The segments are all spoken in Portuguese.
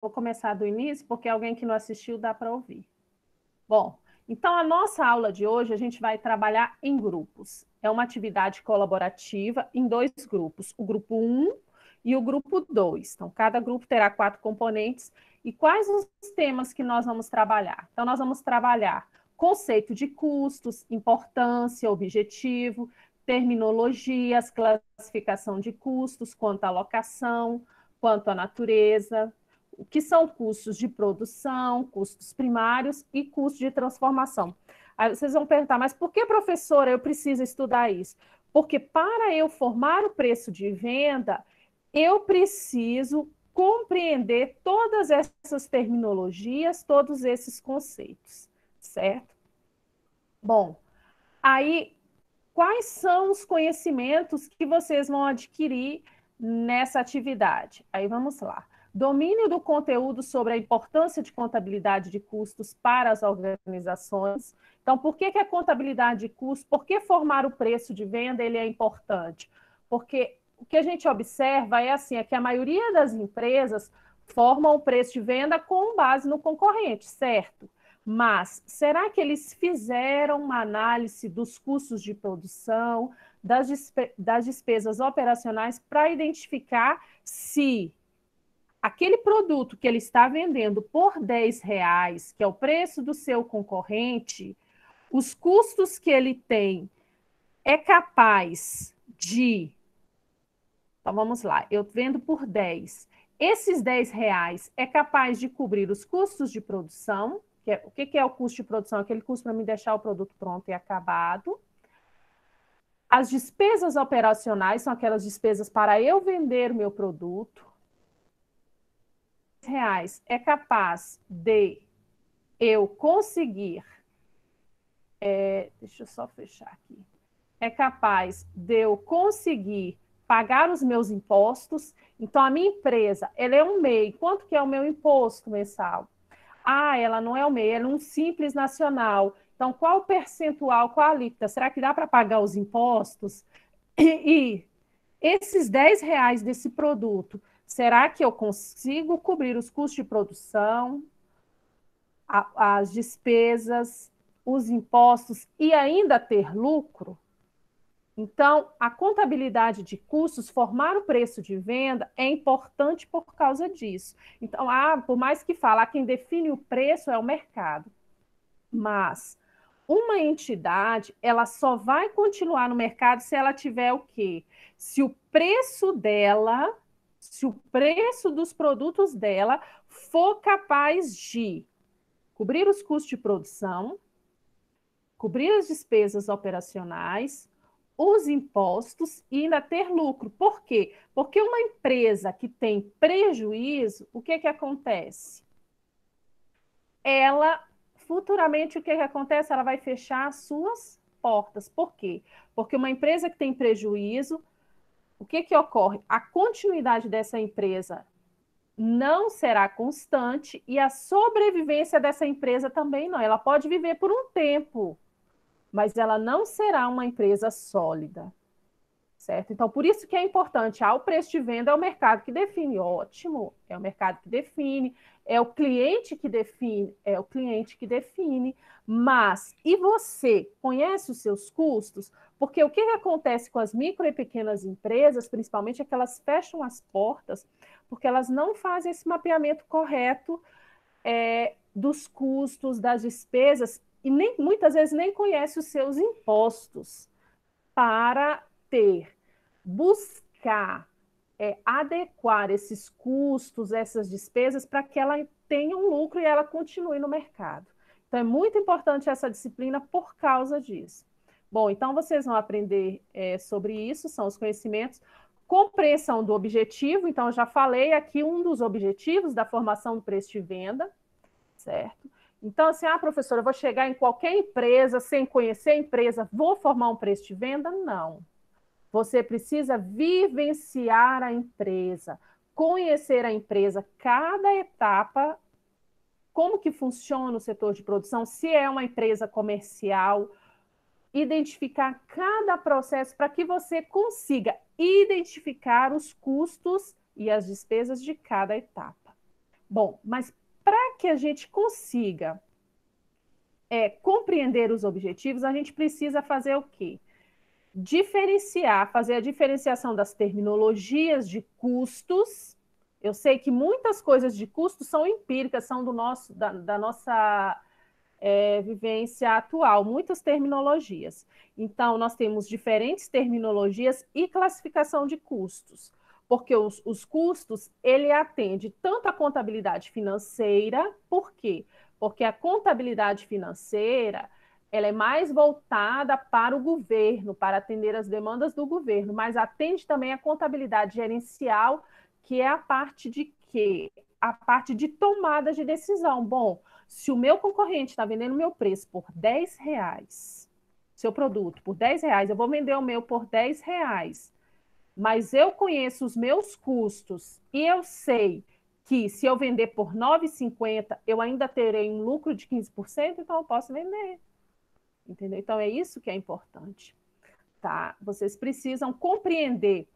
Vou começar do início, porque alguém que não assistiu dá para ouvir. Bom, então a nossa aula de hoje a gente vai trabalhar em grupos. É uma atividade colaborativa em dois grupos, o grupo 1 e o grupo 2. Então, cada grupo terá 4 componentes. E quais os temas que nós vamos trabalhar? Então, nós vamos trabalhar conceito de custos, importância, objetivo, terminologias, classificação de custos, quanto à alocação, quanto à natureza, o que são custos de produção, custos primários e custos de transformação. Aí vocês vão perguntar, mas por que, professora, eu preciso estudar isso? Porque para eu formar o preço de venda, eu preciso compreender todas essas terminologias, todos esses conceitos, certo? Bom, aí quais são os conhecimentos que vocês vão adquirir nessa atividade? Aí vamos lá. Domínio do conteúdo sobre a importância de contabilidade de custos para as organizações. Então, por que a contabilidade de custos, por que formar o preço de venda ele é importante? Porque o que a gente observa é assim, é que a maioria das empresas formam o preço de venda com base no concorrente, certo? Mas será que eles fizeram uma análise dos custos de produção, das despesas operacionais, para identificar se aquele produto que ele está vendendo por R$ 10, que é o preço do seu concorrente, os custos que ele tem é capaz de... Então, vamos lá, eu vendo por 10. Esses R$ 10 é capaz de cobrir os custos de produção, o que é o custo de produção? Aquele custo para me deixar o produto pronto e acabado. As despesas operacionais são aquelas despesas para eu vender o meu produto. R$ 10 é capaz de eu conseguir, deixa eu só fechar aqui, é capaz de eu conseguir pagar os meus impostos. Então, a minha empresa, ela é um MEI. Quanto que é o meu imposto mensal? Ah, ela não é o MEI, ela é um simples nacional. Então, qual o percentual, qual a alíquota? Será que dá para pagar os impostos? E esses R$ 10 desse produto, será que eu consigo cobrir os custos de produção, as despesas, os impostos e ainda ter lucro? Então, a contabilidade de custos, formar o preço de venda, é importante por causa disso. Então, por mais que fala, quem define o preço é o mercado. Mas uma entidade, ela só vai continuar no mercado se ela tiver o quê? Se o preço dela, se o preço dos produtos dela for capaz de cobrir os custos de produção, cobrir as despesas operacionais, os impostos e ainda ter lucro. Por quê? Porque uma empresa que tem prejuízo, o que acontece? Ela, futuramente, o que acontece? Ela vai fechar as suas portas. Por quê? Porque uma empresa que tem prejuízo, o que ocorre? A continuidade dessa empresa não será constante e a sobrevivência dessa empresa também não. Ela pode viver por um tempo, mas ela não será uma empresa sólida, certo? Então, por isso que é importante, o preço de venda é o mercado que define, ótimo, é o mercado que define, é o cliente que define, mas e você conhece os seus custos? Porque o que acontece com as micro e pequenas empresas, principalmente, é que elas fecham as portas porque elas não fazem esse mapeamento correto dos custos, das despesas, e muitas vezes nem conhece os seus impostos para buscar adequar esses custos, essas despesas, para que ela tenha um lucro e ela continue no mercado. Então, é muito importante essa disciplina por causa disso. Bom, então vocês vão aprender sobre isso, são os conhecimentos. Compreensão do objetivo, então eu já falei aqui um dos objetivos da formação do preço de venda, certo? Então, assim, professora, eu vou chegar em qualquer empresa sem conhecer a empresa, vou formar um preço de venda? Não. Você precisa vivenciar a empresa, conhecer a empresa, cada etapa, como que funciona o setor de produção, se é uma empresa comercial, identificar cada processo para que você consiga identificar os custos e as despesas de cada etapa. Bom, mas para que a gente consiga compreender os objetivos, a gente precisa fazer o quê? Diferenciar, fazer a diferenciação das terminologias de custos. Eu sei que muitas coisas de custo são empíricas, são da nossa vivência atual, muitas terminologias. Então, nós temos diferentes terminologias e classificação de custos, porque os custos, ele atende tanto a contabilidade financeira, por quê? Porque a contabilidade financeira, ela é mais voltada para o governo, para atender as demandas do governo, mas atende também a contabilidade gerencial, que é a parte de quê? A parte de tomada de decisão. Bom, se o meu concorrente está vendendo o meu preço por R$ 10, seu produto por R$ 10, eu vou vender o meu por R$ 10, mas eu conheço os meus custos e eu sei que se eu vender por R$ 9,50, eu ainda terei um lucro de 15%, então eu posso vender. Entendeu? Então é isso que é importante. Tá? Vocês precisam compreender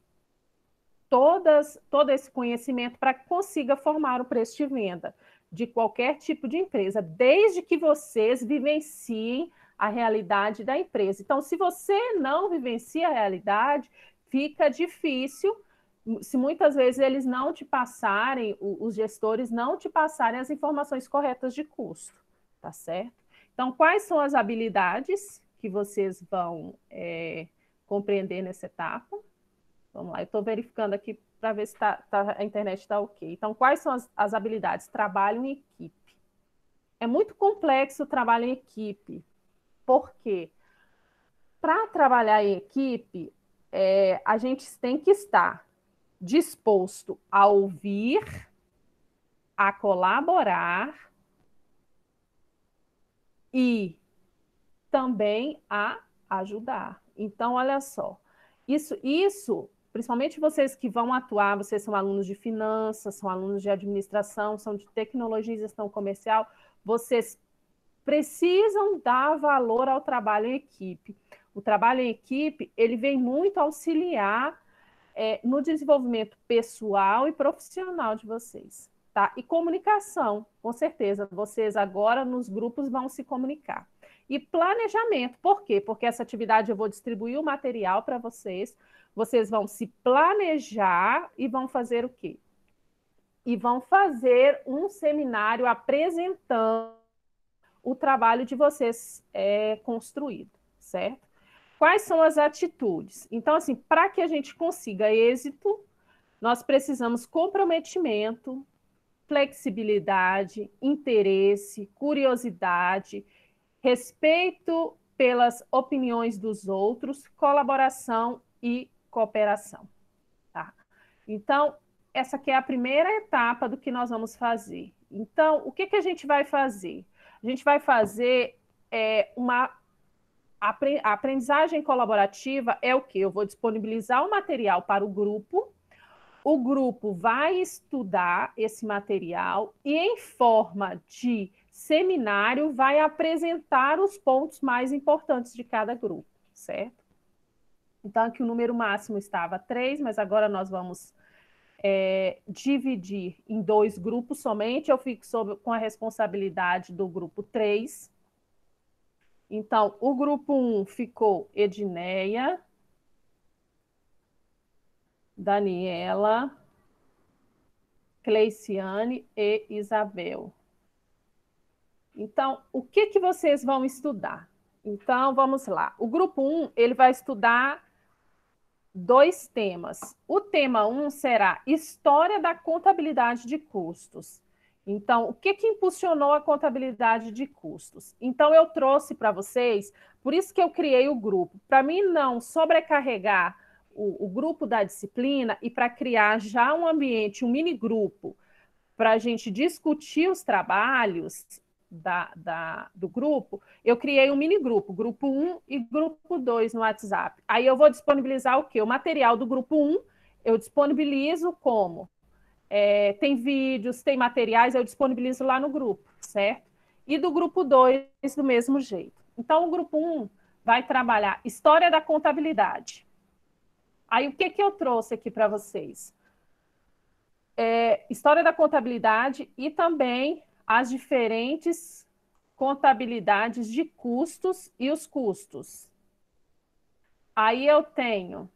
todo esse conhecimento para que consiga formar o preço de venda de qualquer tipo de empresa, desde que vocês vivenciem a realidade da empresa. Então, se você não vivencia a realidade, fica difícil, se muitas vezes eles não te passarem, os gestores não te passarem as informações corretas de custo, tá certo? Então, quais são as habilidades que vocês vão compreender nessa etapa? Vamos lá, eu estou verificando aqui para ver se a internet está ok. Então, quais são as habilidades? Trabalho em equipe. É muito complexo o trabalho em equipe. Por quê? Para trabalhar em equipe, a gente tem que estar disposto a ouvir, a colaborar e também a ajudar. Então, olha só, isso, principalmente vocês que vão atuar, vocês são alunos de finanças, são alunos de administração, são de tecnologia e gestão comercial, vocês precisam dar valor ao trabalho em equipe. O trabalho em equipe, ele vem muito auxiliar no desenvolvimento pessoal e profissional de vocês. Tá? E comunicação, com certeza, vocês agora nos grupos vão se comunicar. E planejamento, por quê? Porque essa atividade eu vou distribuir o material para vocês, vocês vão se planejar e vão fazer o quê? E vão fazer um seminário apresentando o trabalho de vocês construído, certo? Quais são as atitudes? Então, assim, para que a gente consiga êxito, nós precisamos comprometimento, flexibilidade, interesse, curiosidade, respeito pelas opiniões dos outros, colaboração e cooperação. Tá? Então, essa aqui é a primeira etapa do que nós vamos fazer. Então, o que a gente vai fazer? A gente vai fazer a aprendizagem colaborativa é o quê? Eu vou disponibilizar o material para o grupo vai estudar esse material e, em forma de seminário, vai apresentar os pontos mais importantes de cada grupo, certo? Então, aqui o número máximo estava 3, mas agora nós vamos dividir em 2 grupos somente. Eu fico com a responsabilidade do grupo 3. Então, o grupo 1 ficou Edneia, Daniela, Cleiciane e Isabel. Então, o que vocês vão estudar? Então, vamos lá. O grupo 1, ele vai estudar 2 temas. O tema 1 será História da Contabilidade de Custos. Então, o que impulsionou a contabilidade de custos? Então, eu trouxe para vocês, por isso que eu criei o grupo, para mim não sobrecarregar o grupo da disciplina e para criar já um ambiente, um mini grupo, para a gente discutir os trabalhos do grupo, eu criei um mini grupo, grupo 1 e grupo 2 no WhatsApp. Aí eu vou disponibilizar o quê? O material do grupo 1, eu disponibilizo como? Tem vídeos, tem materiais, eu disponibilizo lá no grupo, certo? E do grupo 2, do mesmo jeito. Então, o grupo 1 vai trabalhar História da Contabilidade. Aí, o que eu trouxe aqui para vocês? História da contabilidade e também as diferentes contabilidades de custos e os custos. Aí eu tenho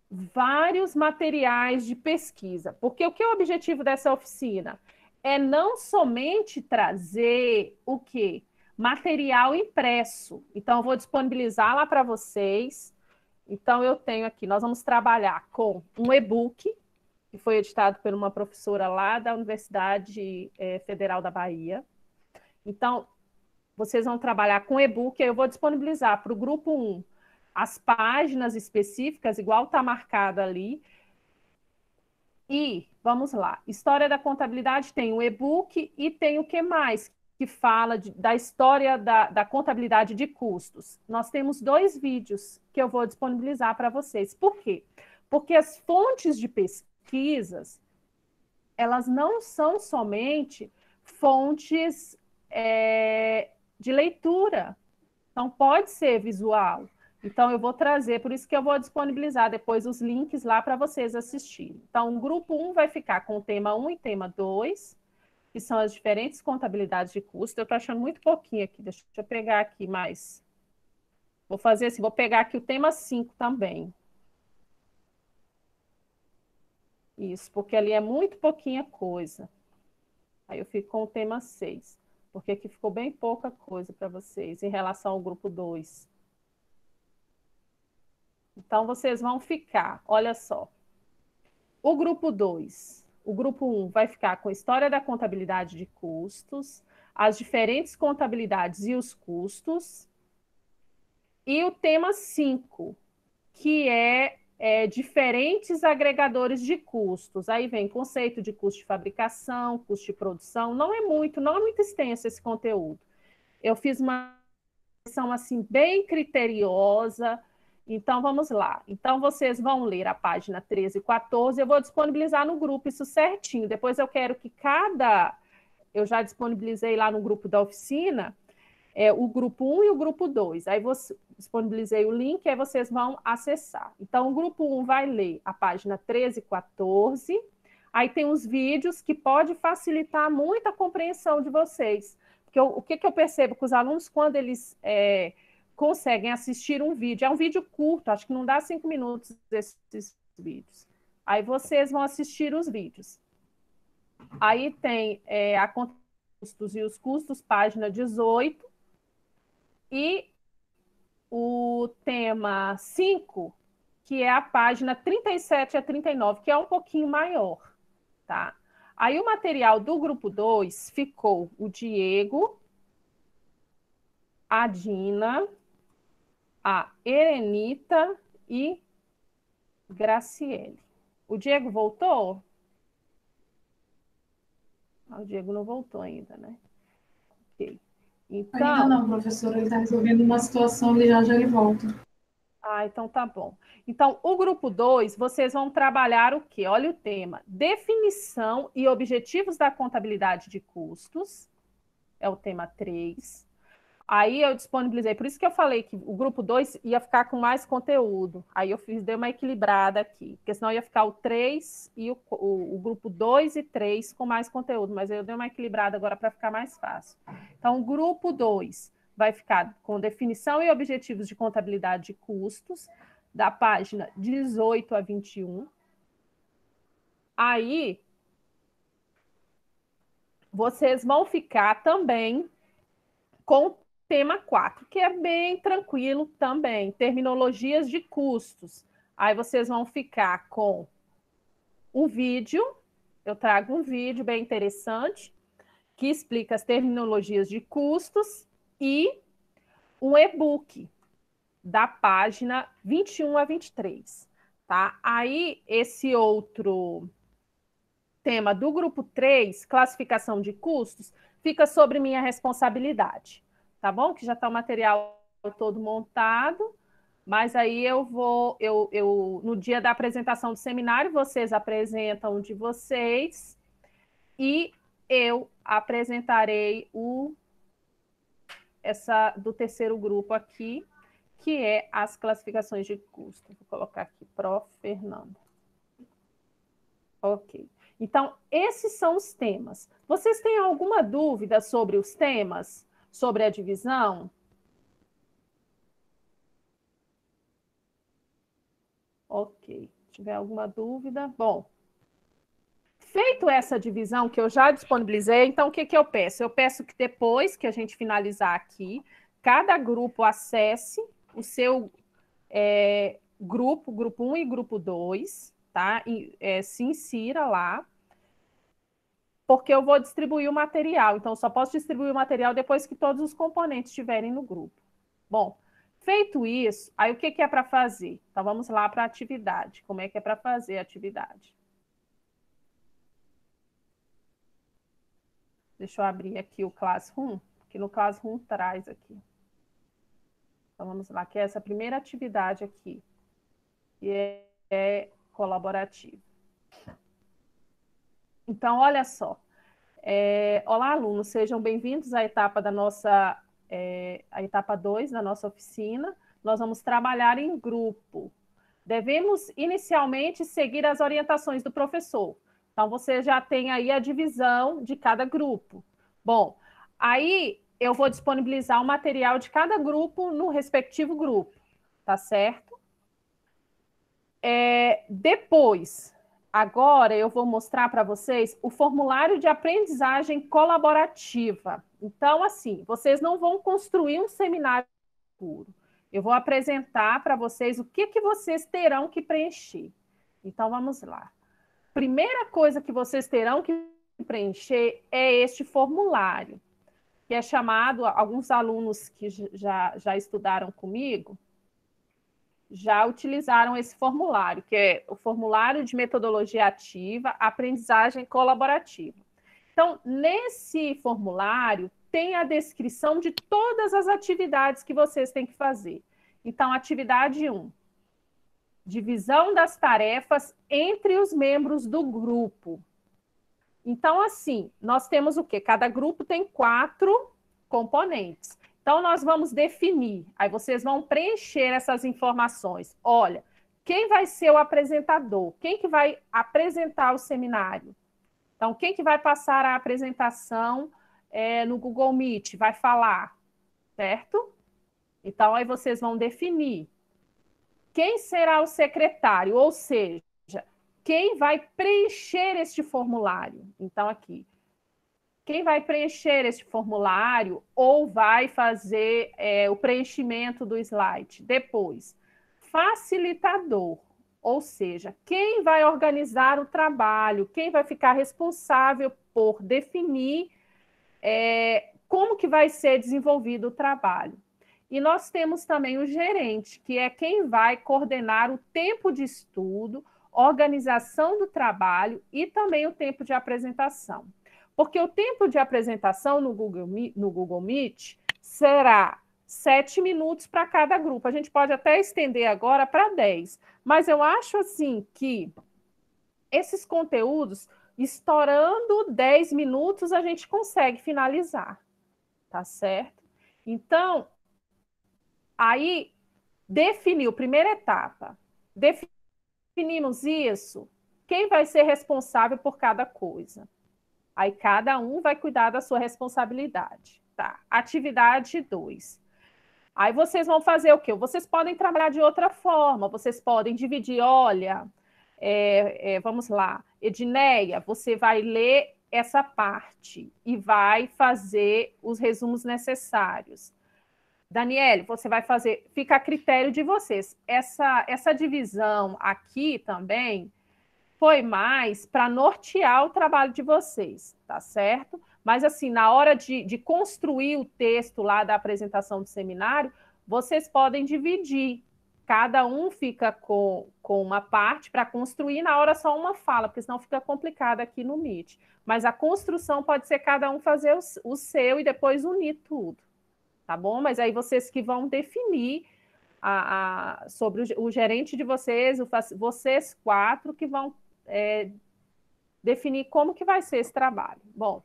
vários materiais de pesquisa, porque o que é o objetivo dessa oficina? É não somente trazer o quê? Material impresso. Então, eu vou disponibilizar lá para vocês. Então, eu tenho aqui, nós vamos trabalhar com um e-book, que foi editado por uma professora lá da Universidade Federal da Bahia. Então, vocês vão trabalhar com e-book, eu vou disponibilizar para o grupo 1 as páginas específicas, igual está marcado ali. E, vamos lá, História da Contabilidade tem o e-book e tem o que mais? Que fala da história da contabilidade de custos. Nós temos 2 vídeos que eu vou disponibilizar para vocês. Por quê? Porque as fontes de pesquisas, elas não são somente fontes de leitura. Então, pode ser visual. Então, eu vou trazer, por isso que eu vou disponibilizar depois os links lá para vocês assistirem. Então, o grupo 1 vai ficar com o tema 1 e tema 2, que são as diferentes contabilidades de custo. Eu estou achando muito pouquinho aqui, deixa eu pegar aqui mais. Vou fazer assim, vou pegar aqui o tema 5 também. Isso, porque ali é muito pouquinha coisa. Aí eu fico com o tema 6, porque aqui ficou bem pouca coisa para vocês em relação ao grupo 2. Então, vocês vão ficar, olha só, o grupo 2, o grupo 1 vai ficar com a história da contabilidade de custos, as diferentes contabilidades e os custos, e o tema 5, que é diferentes agregadores de custos. Aí vem conceito de custo de fabricação, custo de produção. Não é muito extenso esse conteúdo. Eu fiz uma seleção assim bem criteriosa. Então vamos lá. Então vocês vão ler a página 13 e 14. Eu vou disponibilizar no grupo isso certinho. Depois eu quero que eu já disponibilizei lá no grupo da oficina, o grupo 1 e o grupo 2. Aí disponibilizei o link, aí vocês vão acessar. Então, o grupo 1 vai ler a página 13 e 14. Aí tem os vídeos que pode facilitar muito a compreensão de vocês. Porque o que eu percebo com os alunos, quando eles conseguem assistir um vídeo, é um vídeo curto, acho que não dá 5 minutos esses vídeos. Aí vocês vão assistir os vídeos. Aí tem a conta dos custos e os custos, página 18. E o tema 5, que é a página 37 a 39, que é um pouquinho maior, tá? Aí o material do grupo 2 ficou o Diego, a Dina, a Erenita e Graciele. O Diego voltou? O Diego não voltou ainda, né? Ok. Ainda Então, não, professora. Ele está resolvendo uma situação, ele já ele volta. então tá bom. Então, o grupo 2, vocês vão trabalhar o quê? Olha o tema: definição e objetivos da contabilidade de custos. É o tema 3. Aí eu disponibilizei, por isso que eu falei que o grupo 2 ia ficar com mais conteúdo. Aí eu dei uma equilibrada aqui, porque senão ia ficar o 3 e o grupo 2 e 3 com mais conteúdo, mas eu dei uma equilibrada agora para ficar mais fácil. Então, o grupo 2 vai ficar com definição e objetivos de contabilidade de custos, da página 18 a 21. Aí, vocês vão ficar também com o tema 4, que é bem tranquilo também, terminologias de custos. Aí vocês vão ficar com um vídeo, eu trago um vídeo bem interessante, que explica as terminologias de custos, e um e-book da página 21 a 23. Tá? Aí, esse outro tema do grupo 3, classificação de custos, fica sobre minha responsabilidade, tá bom? Que já está o material todo montado, mas aí no dia da apresentação do seminário, vocês apresentam de vocês e eu apresentarei essa do terceiro grupo aqui, que é as classificações de custo. Vou colocar aqui, Prof. Fernanda. Ok. Então, esses são os temas. Vocês têm alguma dúvida sobre os temas? Sobre a divisão? Ok. Se tiver alguma dúvida, bom. Feito essa divisão que eu já disponibilizei, então o que eu peço? Eu peço que depois que a gente finalizar aqui, cada grupo acesse o seu grupo 1 e grupo 2, tá? Se insira lá, porque eu vou distribuir o material. Então, eu só posso distribuir o material depois que todos os componentes estiverem no grupo. Bom, feito isso, aí o que é para fazer? Então, vamos lá para a atividade. Como é que é para fazer a atividade? Deixa eu abrir aqui o Classroom, que no Classroom traz aqui. Então, vamos lá, que é essa primeira atividade aqui, que é colaborativa. Então, olha só. Olá, alunos, sejam bem-vindos à etapa da nossa, a etapa 2 da nossa oficina. Nós vamos trabalhar em grupo. Devemos, inicialmente, seguir as orientações do professor. Então, você já tem aí a divisão de cada grupo. Bom, aí eu vou disponibilizar o material de cada grupo no respectivo grupo, tá certo? Depois, agora eu vou mostrar para vocês o formulário de aprendizagem colaborativa. Então, assim, vocês não vão construir um seminário puro. Eu vou apresentar para vocês o que vocês terão que preencher. Então, vamos lá. Primeira coisa que vocês terão que preencher é este formulário, que é chamado, alguns alunos que já estudaram comigo, já utilizaram esse formulário, que é o formulário de metodologia ativa, aprendizagem colaborativa. Então, nesse formulário, tem a descrição de todas as atividades que vocês têm que fazer. Então, atividade 1, divisão das tarefas entre os membros do grupo. Então, assim, nós temos o quê? Cada grupo tem 4 componentes. Então, nós vamos definir, aí vocês vão preencher essas informações. Olha, quem vai ser o apresentador? Quem que vai apresentar o seminário? Então, quem que vai passar a apresentação no Google Meet? Vai falar, certo? Então, aí vocês vão definir quem será o secretário, ou seja, quem vai preencher este formulário. Então, aqui, quem vai preencher este formulário ou vai fazer o preenchimento do slide? Depois, facilitador, ou seja, quem vai organizar o trabalho, quem vai ficar responsável por definir como que vai ser desenvolvido o trabalho. E nós temos também o gerente, que é quem vai coordenar o tempo de estudo, organização do trabalho e também o tempo de apresentação. Porque o tempo de apresentação no Google Meet será 7 minutos para cada grupo. A gente pode até estender agora para 10. Mas eu acho assim que esses conteúdos, estourando 10 minutos, a gente consegue finalizar. Tá certo? Então, aí definiu, primeira etapa. Definimos isso. Quem vai ser responsável por cada coisa? Aí cada um vai cuidar da sua responsabilidade. Tá. Atividade 2. Aí vocês vão fazer o quê? Vocês podem trabalhar de outra forma, vocês podem dividir, olha, vamos lá, Edneia, você vai ler essa parte e vai fazer os resumos necessários. Daniele, você vai fazer, fica a critério de vocês. Essa divisão aqui também foi mais para nortear o trabalho de vocês, tá certo? Mas, assim, na hora de construir o texto lá da apresentação do seminário, vocês podem dividir. Cada um fica com uma parte para construir, na hora só uma fala, porque senão fica complicado aqui no Meet. Mas a construção pode ser cada um fazer o seu e depois unir tudo, tá bom? Mas aí vocês que vão definir sobre o gerente de vocês, vocês 4 que vão definir como que vai ser esse trabalho. Bom,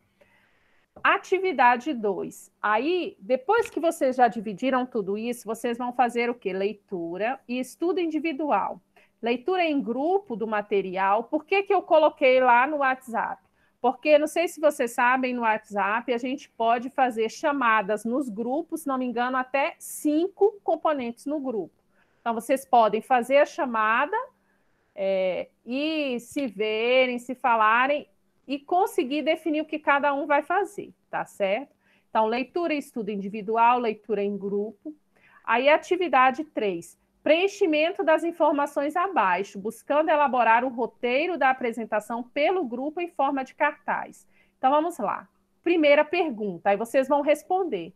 atividade 2. Aí, depois que vocês já dividiram tudo isso, vocês vão fazer o quê? Leitura e estudo individual. Leitura em grupo do material. Por que eu coloquei lá no WhatsApp? Porque, não sei se vocês sabem, no WhatsApp a gente pode fazer chamadas nos grupos, se não me engano, até 5 componentes no grupo. Então, vocês podem fazer a chamada e se verem, se falarem e conseguir definir o que cada um vai fazer, tá certo? Então, leitura e estudo individual, leitura em grupo. Aí, atividade 3, preenchimento das informações abaixo, buscando elaborar o roteiro da apresentação pelo grupo em forma de cartaz. Então, vamos lá. Primeira pergunta, aí vocês vão responder.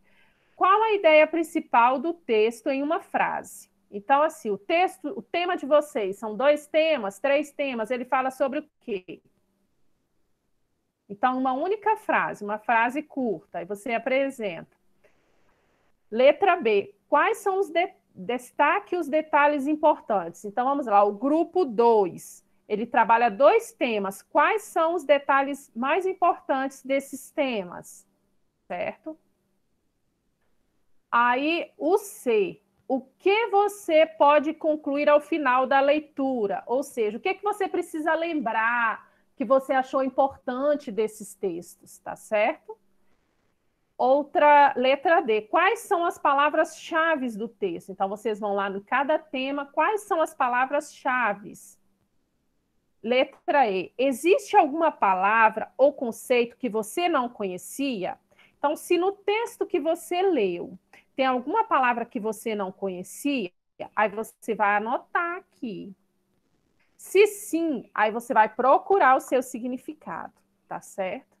Qual a ideia principal do texto em uma frase? Então, assim, o tema de vocês são 2 temas, 3 temas, ele fala sobre o quê? Então, uma única frase, uma frase curta, aí você apresenta. Letra B, quais são os destaque os detalhes importantes? Então, vamos lá, o grupo 2, ele trabalha 2 temas. Quais são os detalhes mais importantes desses temas? Certo? Aí, o C, o que você pode concluir ao final da leitura? Ou seja, o que você precisa lembrar que você achou importante desses textos, tá certo? Outra, letra D, quais são as palavras-chave do texto? Então, vocês vão lá em cada tema, quais são as palavras-chave? Letra E, existe alguma palavra ou conceito que você não conhecia? Então, se no texto que você leu tem alguma palavra que você não conhecia, aí você vai anotar aqui. Se sim, aí você vai procurar o seu significado, tá certo?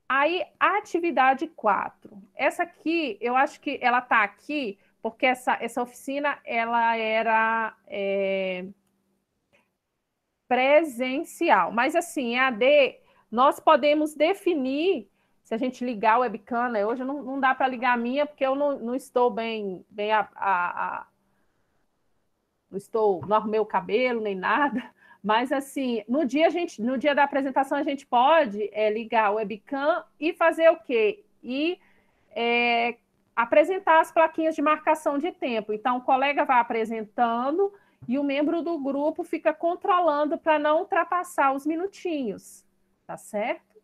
Aí, a atividade 4. Essa aqui, eu acho que ela está aqui porque essa oficina ela era presencial. Mas, assim, EAD, nós podemos definir, se a gente ligar o webcam, né? Hoje não dá para ligar a minha, porque eu não estou bem não arrumei o cabelo, nem nada. Mas, assim, no dia da apresentação, a gente pode ligar o webcam e fazer o quê? E apresentar as plaquinhas de marcação de tempo. Então, o colega vai apresentando e o membro do grupo fica controlando para não ultrapassar os minutinhos, tá certo?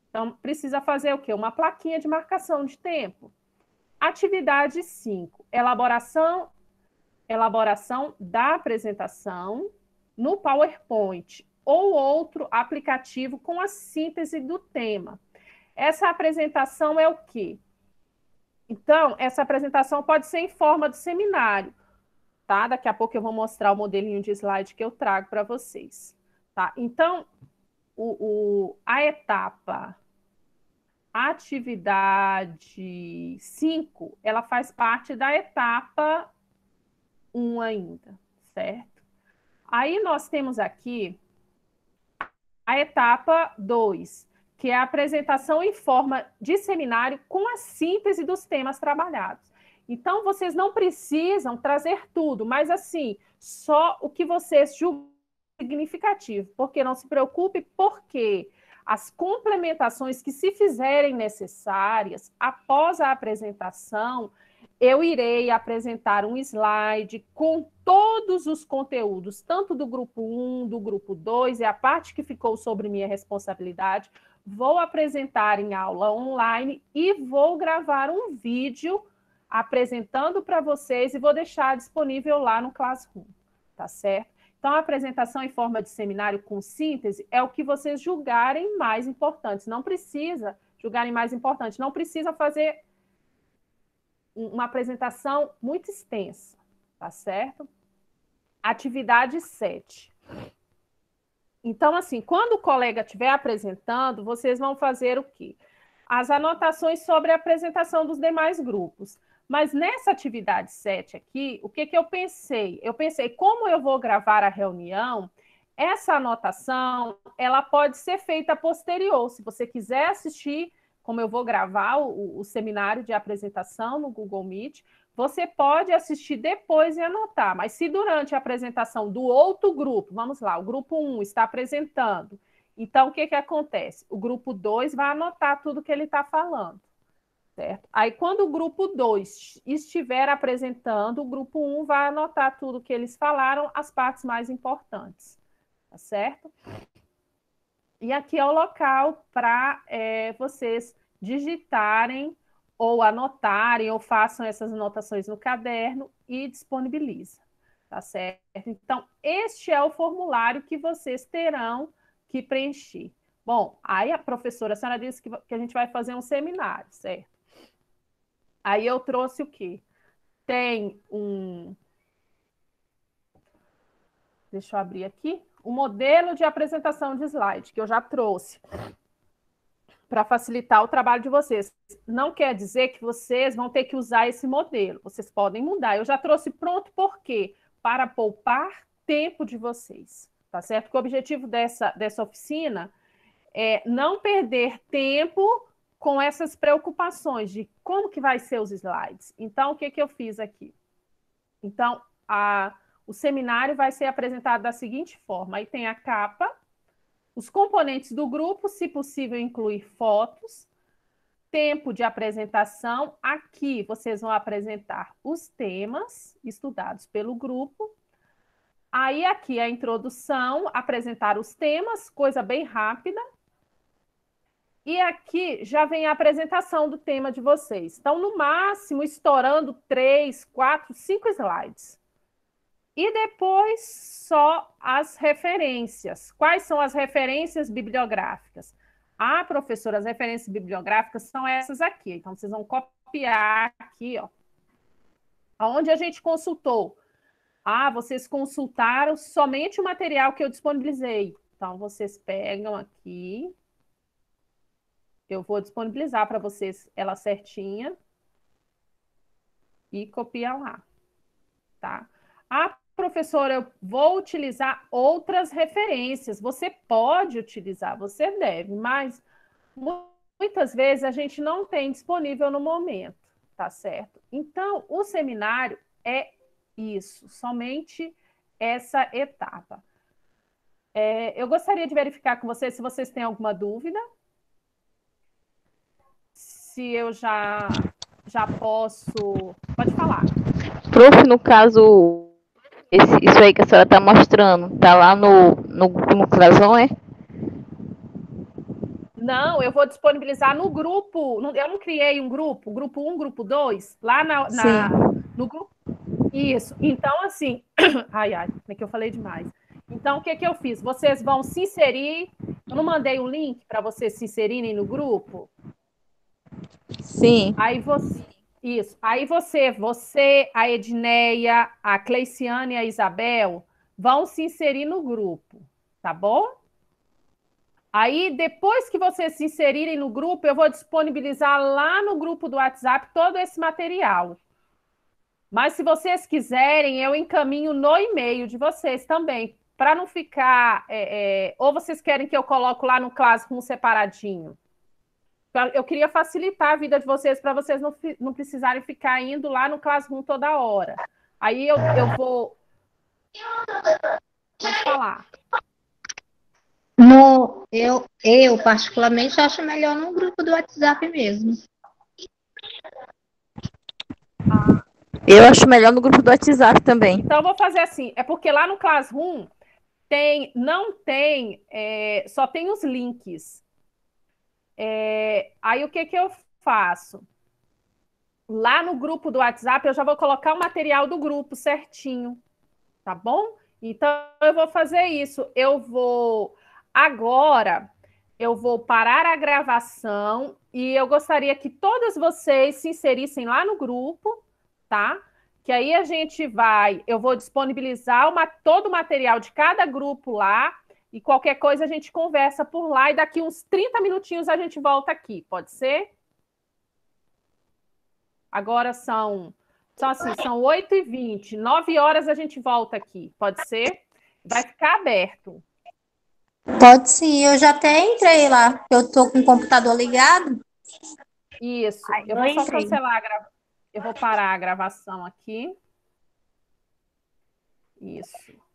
Então, precisa fazer o quê? Uma plaquinha de marcação de tempo. Atividade 5, elaboração da apresentação no PowerPoint ou outro aplicativo com a síntese do tema. Essa apresentação é o quê? Então, essa apresentação pode ser em forma de seminário, tá? Daqui a pouco eu vou mostrar o modelinho de slide que eu trago para vocês, tá? Então, a etapa atividade 5, ela faz parte da etapa 1 ainda, certo? Aí nós temos aqui a etapa 2, que é a apresentação em forma de seminário com a síntese dos temas trabalhados. Então, vocês não precisam trazer tudo, mas, assim, só o que vocês julgam significativo, porque não se preocupe, porque as complementações que se fizerem necessárias após a apresentação, eu irei apresentar um slide com todos os conteúdos, tanto do grupo 1, do grupo 2, e a parte que ficou sobre minha responsabilidade, vou apresentar em aula online e vou gravar um vídeo apresentando para vocês e vou deixar disponível lá no Classroom, tá certo? Então, a apresentação em forma de seminário com síntese é o que vocês julgarem mais importante. Não precisa julgarem mais importante, não precisa fazer uma apresentação muito extensa, tá certo? Atividade 7. Então, assim, quando o colega estiver apresentando, vocês vão fazer o quê? As anotações sobre a apresentação dos demais grupos. Mas nessa atividade 7 aqui, o que eu pensei? Eu pensei, como eu vou gravar a reunião, essa anotação, ela pode ser feita posterior. Se você quiser assistir, como eu vou gravar o seminário de apresentação no Google Meet, você pode assistir depois e anotar. Mas se durante a apresentação do outro grupo, vamos lá, o grupo 1 está apresentando, então o que acontece? O grupo 2 vai anotar tudo que ele está falando, certo? Aí, quando o grupo 2 estiver apresentando, o grupo 1 vai anotar tudo que eles falaram, as partes mais importantes, tá certo? E aqui é o local para vocês digitarem ou anotarem ou façam essas anotações no caderno e disponibilizam, tá certo? Então, este é o formulário que vocês terão que preencher. Bom, aí a professora, a senhora disse que a gente vai fazer um seminário, certo? Aí eu trouxe o quê? Tem um... Deixa eu abrir aqui. Um modelo de apresentação de slide, que eu já trouxe para facilitar o trabalho de vocês. Não quer dizer que vocês vão ter que usar esse modelo. Vocês podem mudar. Eu já trouxe pronto por quê? Para poupar tempo de vocês, tá certo? Porque o objetivo dessa oficina é não perder tempo com essas preocupações de como que vai ser os slides. Então, o que eu fiz aqui? Então, o seminário vai ser apresentado da seguinte forma. Aí tem a capa, os componentes do grupo, se possível, incluir fotos, tempo de apresentação. Aqui vocês vão apresentar os temas estudados pelo grupo. Aí aqui a introdução, apresentar os temas, coisa bem rápida. E aqui já vem a apresentação do tema de vocês. Então, no máximo, estourando 3, 4, 5 slides. E depois, só as referências. Quais são as referências bibliográficas? Ah, professora, as referências bibliográficas são essas aqui. Então, vocês vão copiar aqui, ó. Onde a gente consultou? Ah, vocês consultaram somente o material que eu disponibilizei. Então, vocês pegam aqui. Eu vou disponibilizar para vocês ela certinha e copia lá, tá? Ah, professora, eu vou utilizar outras referências. Você pode utilizar, você deve, mas muitas vezes a gente não tem disponível no momento, tá certo? Então, o seminário é isso, somente essa etapa. Eu gostaria de verificar com vocês se vocês têm alguma dúvida. Se eu já posso... Pode falar. Prof, no caso, isso aí que a senhora está mostrando, está lá no Classroom, é? Não, eu vou disponibilizar no grupo. Eu não criei um grupo 1, grupo 2, lá no grupo. Isso. Então, assim... Ai, é que eu falei demais. Então, o que eu fiz? Vocês vão se inserir... Eu não mandei um link para vocês se inserirem no grupo? Sim. Aí você... Isso. Aí você, a Edneia, a Cleiciane e a Isabel vão se inserir no grupo, tá bom? Aí, depois que vocês se inserirem no grupo, eu vou disponibilizar lá no grupo do WhatsApp todo esse material. Mas, se vocês quiserem, eu encaminho no e-mail de vocês também, para não ficar... ou vocês querem que eu coloque lá no Classroom separadinho? Eu queria facilitar a vida de vocês para vocês não precisarem ficar indo lá no Classroom toda hora. Aí eu vou... Pode falar. Eu particularmente acho melhor no grupo do WhatsApp mesmo. Eu acho melhor no grupo do WhatsApp também. Então eu vou fazer assim, é porque lá no Classroom só tem os links. Aí o que eu faço? Lá no grupo do WhatsApp eu já vou colocar o material do grupo certinho, tá bom? Então eu vou fazer isso. Agora eu vou parar a gravação e eu gostaria que todas vocês se inserissem lá no grupo, tá? Que aí eu vou disponibilizar todo o material de cada grupo lá. E qualquer coisa a gente conversa por lá e daqui uns 30 minutinhos a gente volta aqui, pode ser? Agora são 8h20, 9 horas a gente volta aqui, pode ser? Vai ficar aberto. Pode sim, eu já até entrei lá, eu estou com o computador ligado. Isso, eu vou só cancelar eu vou parar a gravação aqui. Isso.